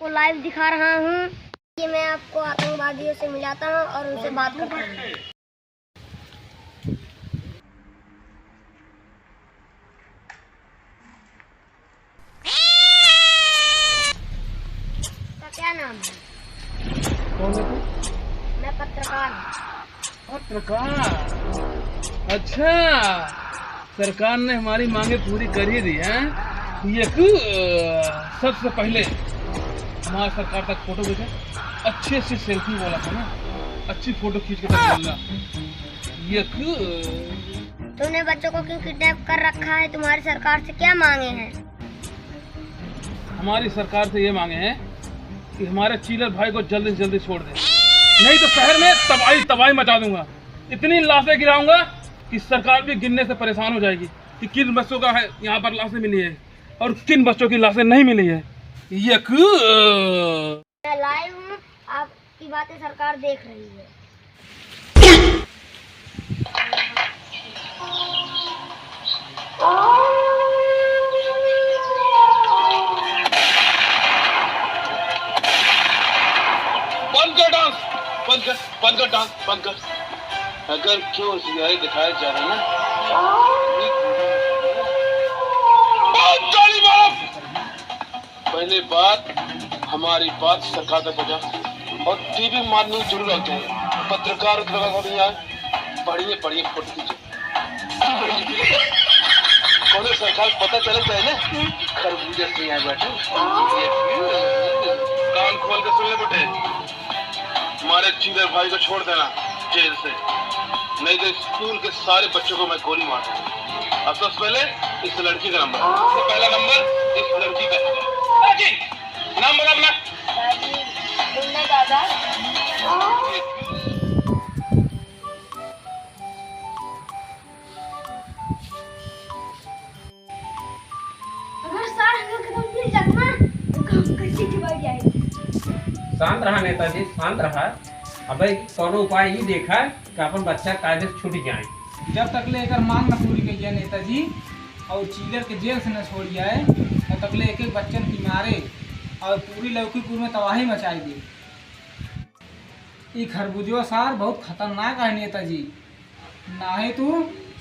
को लाइव दिखा रहा हूँ। ये मैं आपको आतंकवादियों से मिलाता हूँ और उनसे बात करता हूँ। क्या नाम है? कौन है तू? मैं पत्रकार हूँ। पत्रकार? अच्छा, सरकार ने हमारी मांगे पूरी कर ही दी है। ये सबसे पहले हमारी सरकार तक फोटो भेजे, अच्छे से सेल्फी बोला था ना, अच्छी फोटो खींच के तक बोलना। ये तुमने बच्चों को क्यों किडनैप कर रखा है? तुम्हारी सरकार से क्या मांगे हैं? हमारी सरकार से ये मांगे हैं कि हमारे चीलर भाई को जल्दी से जल्दी छोड़ दे, नहीं तो शहर में तबाही मचा दूंगा। इतनी लाशें गिराऊंगा कि सरकार भी गिनने से परेशान हो जाएगी कि किन बच्चों का है यहाँ पर लाशें मिली है और किन बच्चों की लाशें नहीं मिली है। ये मैं लाइव हूँ, आपकी बातें सरकार देख रही है। बंद कर डांस, बंद कर। अगर क्यों सीआई दिखाया जा रहा है ना, पहले बात हमारी बात सरकार तक पहुंचा और टीवी मारने जरूर आते हैं। पत्रकार नहीं आए, बढ़िए फोटो खींचे। कौन सरकार पता चल जाए ना, खरबूजे नहीं आए बैठे। कान खोल के सुन ले बेटे, हमारे चीलर भाई को छोड़ देना जेल से, नहीं तो स्कूल के सारे बच्चों को मैं गोली मार दूंगा। अब सबसे पहले इस लड़की का नंबर, तो पहला नंबर इस लड़की का है। जी नाम बता अपना। दादा अगर सर एकदम मिल जाता ना तो काम कैसे दिवाई जाएगी। शांत रहा नेताजी, शांत रहा। अबे कोनो उपाय ही देखा कि अपन बच्चा कायदे से छूट जाए। जब तक लेकर मांग न पूरी की जाए नेताजी और चीलर के जेल से न छोड़ जाए, तब तक ले एक एक बच्चन की मारे और पूरी लौकीपुर में तबाही मचाई दे। ये खरबूजवा सार बहुत खतरनाक है नेताजी, ना ही तू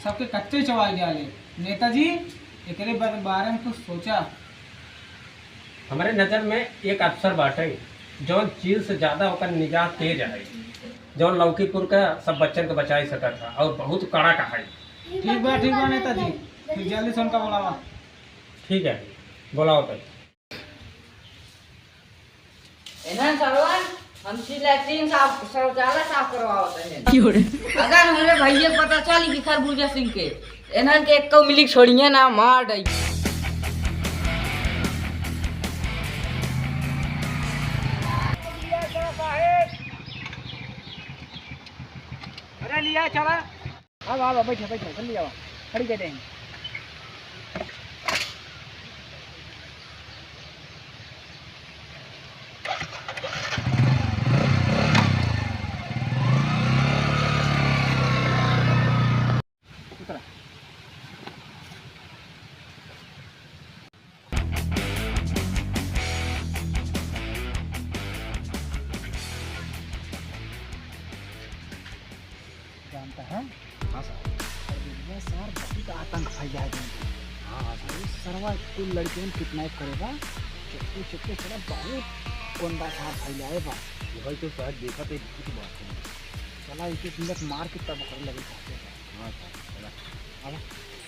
सबके कच्चे चबाई डाले। नेताजी एकरे बारे में कुछ सोचा? हमारे नजर में एक अफसर बाटे जौन चील से ज्यादा होकर निजात तेज है, जौन लौकीपुर का सब बच्चन को बचा सका था और बहुत कड़ा का है। ठीक बा नेताजी, फिर जल्दी से उनका बुलावा। ठीक है, बुलाओ तो। हम लैट्रीन साफ शौचालय साफ करवाते हैं। अगर हमारे भैया पता चली कि खरबूजा सिंह के इन्हन के एक मिली छोड़िए ना मार दई। अरे लिया चला, अब बैठे जल्दी आओ, खड़ी कर देंगे। जानता है? हाँ सर, बहुत आतंक फैला है। हाँ सर, सरवा कुल लड़कियों को किडनैप करेगा, चुपके सर बहुत कोंडा सार फैला है बा। भाई तो शायद देखा तो एक बात है। चला एक एक मिनट मार के तब कर लगे खाते हैं। हाँ सर, चला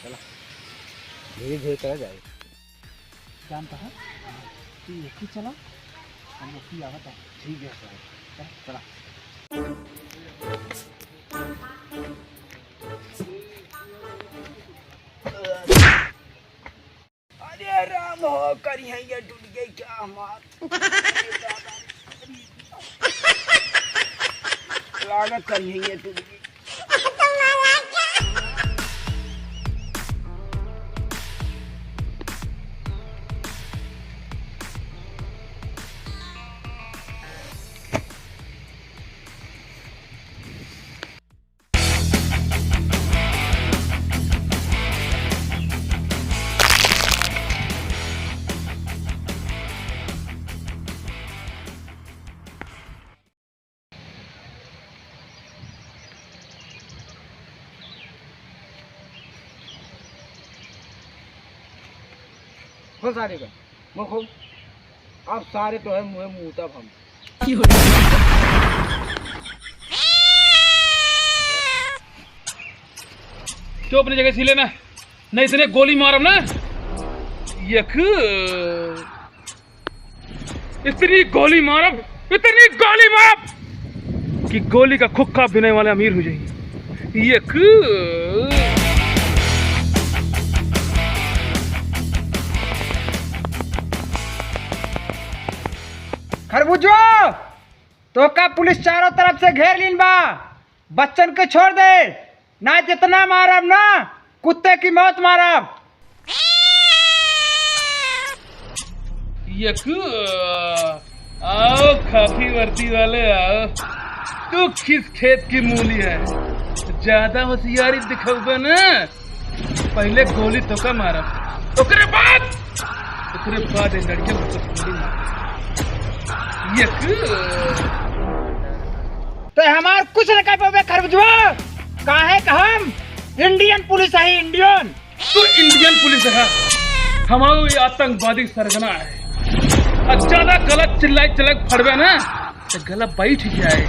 चला धीरे धीरे चला जाए। जानता है तू एक ही चला, हम उसकी आवत है। ठीक है सर, चला। अरे राम हो कर ये टूट गई क्या हमार लागत कर ये टूट गई। खोल सारे का मुँह खोल। अब सारे तो है मुँह मुँह तब हम तो अपनी जगह सीले ना, नहीं इतने गोली मारब ना, यक इतनी गोली मारब कि गोली का खुक्का बिने वाले अमीर हो जाएंगे। यक खरबूजो तो का पुलिस चारों तरफ से घेर लीन बा, बच्चन के छोड़ दे, ना जितना मारब ना कुत्ते की मौत मारब। यक आओ खाकी वर्दी वाले आओ, तू किस खेत की मूली है, ज्यादा होशियारी दिखाऊबा ना, पहले गोली तो का मारा, ओकरे बाद लड़के गोली मारा। यक तो हमार कुछ न कर पावे खरबूजवा, काहे का हम इंडियन पुलिस है, इंडियन। तो इंडियन पुलिस है, हमारा ये आतंकवादी सरगना है, और ज्यादा गलत चिल्लाई चलक फड़वे ना तो गला बैठ जाए,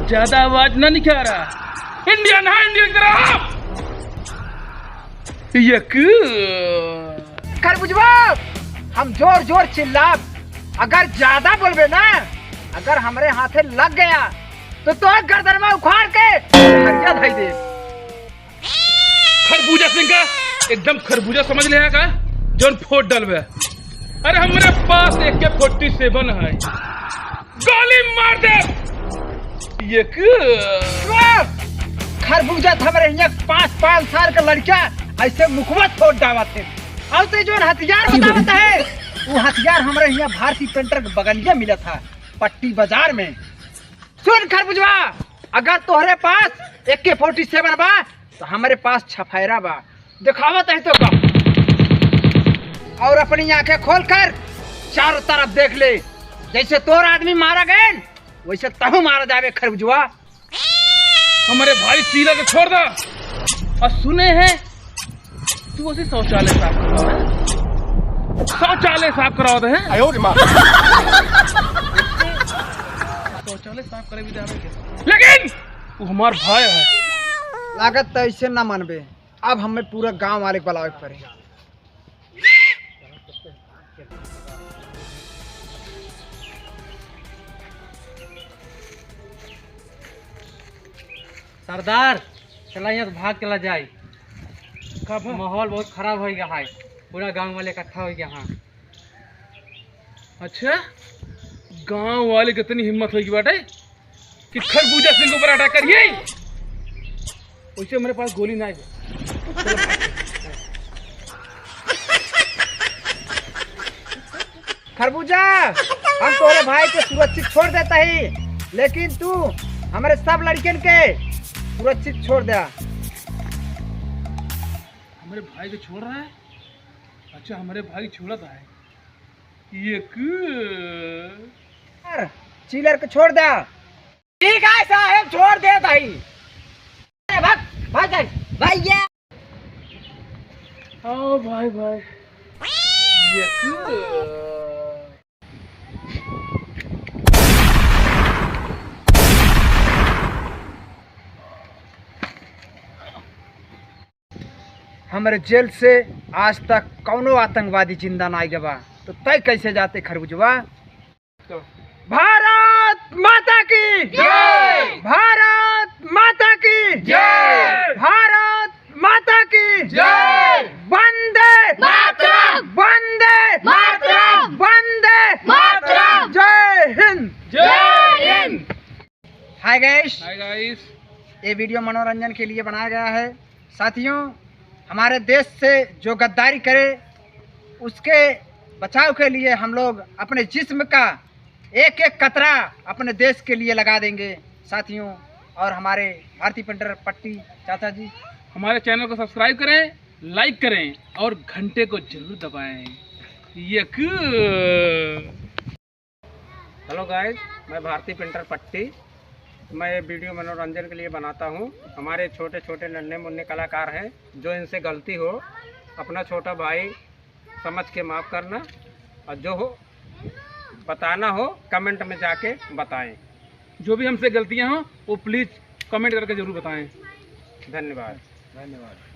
ज्यादा आवाज ना निकाल रहा। इंडियन है, इंडियन करा। यक खरबूजवा हम जोर जोर चिल्लाब, अगर ज्यादा बोलबे ना, अगर हमारे हाथे लग गया तो गर्दन में उखाड़ के हरिया धाई दे। खरबूजा सिंह का एकदम खरबूजा समझ लिया का, जोन फोट डलवे। अरे हमारे पास AK-47 है, गोली मार दे। ये खरबूजा था हमारे यहाँ 5 साल का लड़का ऐसे मुखबत फोड़ डावा थे, और तो जो हथियार बतावत है वो हथियार हमारे यहाँ भारतीय पेंटर के बगलिया मिला था पट्टी बाजार में। सुन खरबूजवा, अगर तोहरे पास AK-47 बा तो हमारे पास छफैरा बा, दिखावत है तो का, और अपनी आंखें खोल कर चारों तरफ देख ले, जैसे तोर आदमी मारा गए वैसे तहु मारा जावे खरबूजवा। हमारे भाई सीला को छोड़ दो। और सुने हैं तू उसे शौचालय साफ करवा है, शौचालय साफ करवा है। शौचालय साफ करे भी जावे क्या, लेकिन वो हमार भाई है। लागत तो ऐसे ना मानबे, अब हमें पूरा गांव वाले बुलावे पड़ेगा। सरदार चला यहाँ से भाग चला जाए, कब माहौल बहुत खराब हो गया है, पूरा गांव वाले इकट्ठा हो गया। हाँ अच्छा, गांव वाले कितनी हिम्मत होगी बाटे कि खरबूजा सिंह के ऊपर अटैक करिए। वैसे मेरे पास गोली ना है। खरबूजा हम तोरे भाई को सुरक्षित छोड़ देता ही, लेकिन तू हमारे सब लड़कियन के सुरक्षित छोड़ दे। हमारे भाई को छोड़ रहा है? अच्छा, हमारे भाई छोड़ता है। ये चिलर को छोड़ दे। ठीक है साहब, छोड़ दे भाई। भाग भाग भैया। आओ भाई भाई। ये हमारे जेल से आज तक कौनो आतंकवादी जिंदा ना आएगा बा, तो तय कैसे जाते खरबूजवा? भारत माता की जय, भारत माता की जय, भारत माता की जय, वंदे मातरम, वंदे मातरम, वंदे मातरम, जय हिंद, जय Hind. Hi guys, hi guys. ये वीडियो मनोरंजन के लिए बनाया गया है। साथियों, हमारे देश से जो गद्दारी करे उसके बचाव के लिए हम लोग अपने जिस्म का एक एक कतरा अपने देश के लिए लगा देंगे साथियों। और हमारे भारतीय पेंटर पट्टी चाचा जी, हमारे चैनल को सब्सक्राइब करें, लाइक करें और घंटे को जरूर दबाएं। हेलो गाइस, मैं भारतीय पेंटर पट्टी। मैं ये वीडियो मनोरंजन के लिए बनाता हूँ। हमारे छोटे छोटे नन्हे मुन्ने कलाकार हैं, जो इनसे गलती हो अपना छोटा भाई समझ के माफ़ करना, और जो हो बताना हो कमेंट में जाके बताएं। जो भी हमसे गलतियां हो वो प्लीज़ कमेंट करके ज़रूर बताएं। धन्यवाद। धन्यवाद।